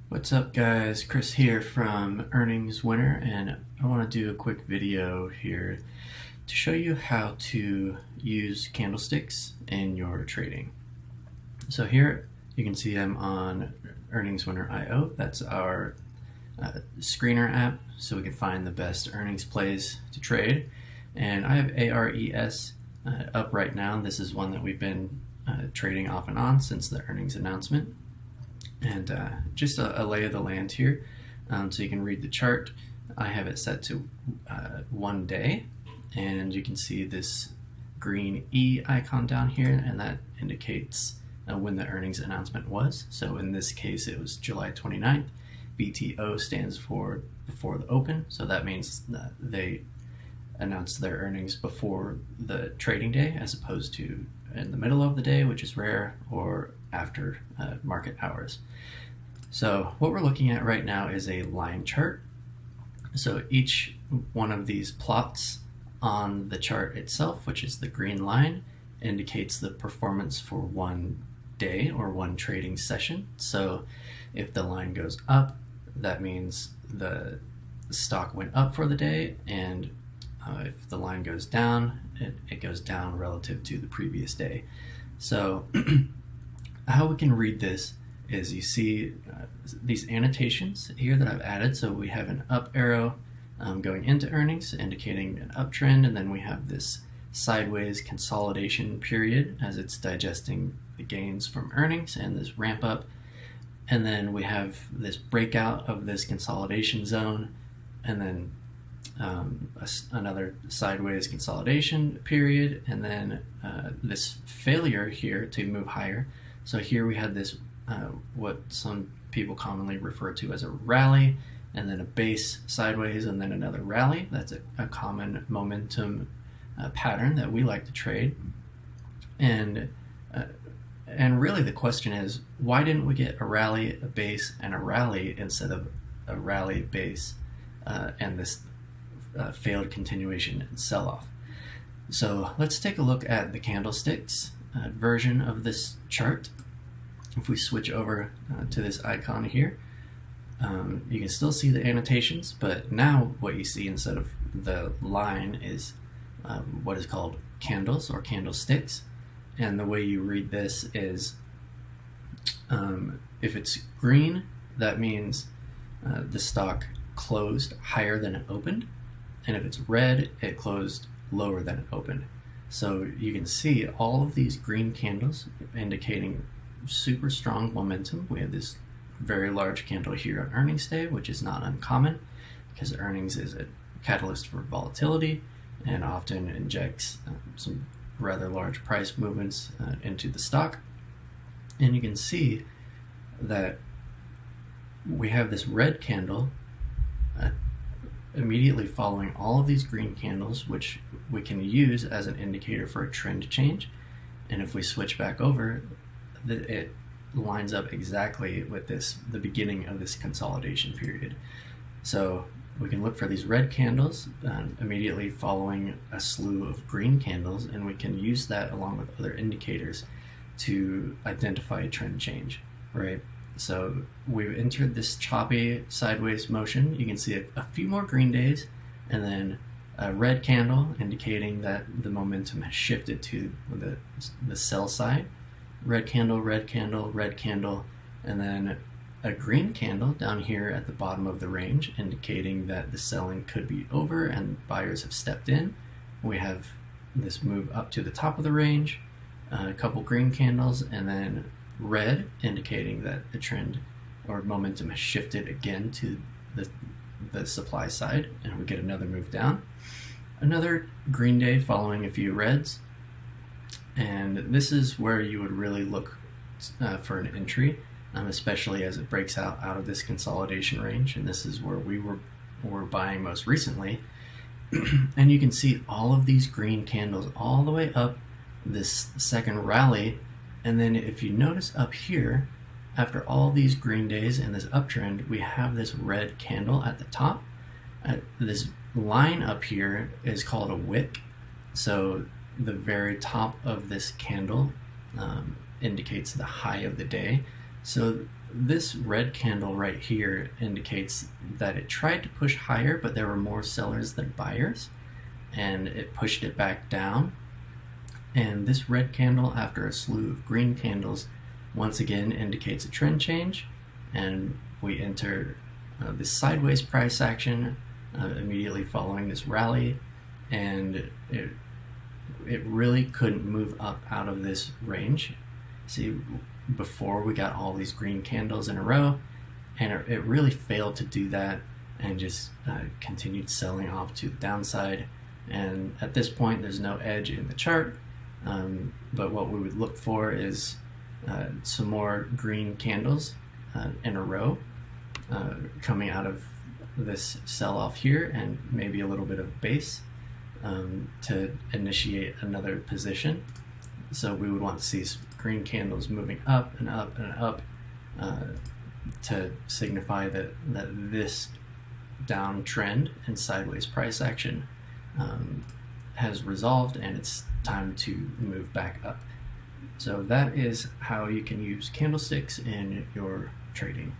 What's up guys, Chris here from Earnings Winner, and I want to do a quick video here to show you how to use candlesticks in your trading. So here you can see I'm on Earnings Winner IO. That's our screener app, so we can find the best earnings plays to trade. And I have ARES up right now. This is one that we've been trading off and on since the earnings announcement. And just a lay of the land here, so you can read the chart. I have it set to 1 day, and you can see this green E icon down here, and that indicates when the earnings announcement was. So in this case it was July 29th. BTO stands for before the open, so that means that they announced their earnings before the trading day as opposed to in the middle of the day, which is rare, or after market hours. So what we're looking at right now is a line chart. So each one of these plots on the chart itself, which is the green line, indicates the performance for 1 day or one trading session. So if the line goes up, that means the stock went up for the day, and if the line goes down, it goes down relative to the previous day. So how we can read this is you see these annotations here that I've added. So we have an up arrow going into earnings indicating an uptrend, and then we have this sideways consolidation period as it's digesting the gains from earnings and this ramp up. And then we have this breakout of this consolidation zone, and then another sideways consolidation period, and then this failure here to move higher. So here we had this what some people commonly refer to as a rally, and then a base sideways, and then another rally. That's a common momentum pattern that we like to trade. And really the question is, why didn't we get a rally, a base, and a rally instead of a rally, base, and this failed continuation and sell-off? So let's take a look at the candlesticks version of this chart. If we switch over to this icon here, you can still see the annotations, but now what you see instead of the line is what is called candles or candlesticks. And the way you read this is if it's green, that means the stock closed higher than it opened, and if it's red, it closed lower than it opened. So you can see all of these green candles indicating super strong momentum. We have this very large candle here on earnings day, which is not uncommon because earnings is a catalyst for volatility and often injects some rather large price movements into the stock. And you can see that we have this red candle immediately following all of these green candles, which we can use as an indicator for a trend change. And if we switch back over, it lines up exactly with the beginning of this consolidation period. So we can look for these red candles immediately following a slew of green candles, and we can use that along with other indicators to identify a trend change, right? So we've entered this choppy sideways motion. You can see a few more green days, and then a red candle indicating that the momentum has shifted to the sell side. Red candle, red candle, red candle, and then a green candle down here at the bottom of the range indicating that the selling could be over and buyers have stepped in. We have this move up to the top of the range, a couple green candles, and then red indicating that the trend or momentum has shifted again to the supply side, and we get another move down. Another green day following a few reds, and this is where you would really look for an entry, especially as it breaks out of this consolidation range, and this is where we were buying most recently. And you can see all of these green candles all the way up this second rally. And then if you notice up here, after all these green days and this uptrend, we have this red candle at the top. This line up here is called a wick. So the very top of this candle indicates the high of the day. So this red candle right here indicates that it tried to push higher, but there were more sellers than buyers, and it pushed it back down. And this red candle, after a slew of green candles, once again indicates a trend change, and we enter this sideways price action immediately following this rally, and it really couldn't move up out of this range. See, before we got all these green candles in a row, and it really failed to do that, and just continued selling off to the downside. And at this point, there's no edge in the chart, but what we would look for is some more green candles in a row coming out of this sell-off here, and maybe a little bit of base to initiate another position. So we would want to see green candles moving up and up and up to signify that this downtrend and sideways price action has resolved, and it's time to move back up. So that is how you can use candlesticks in your trading.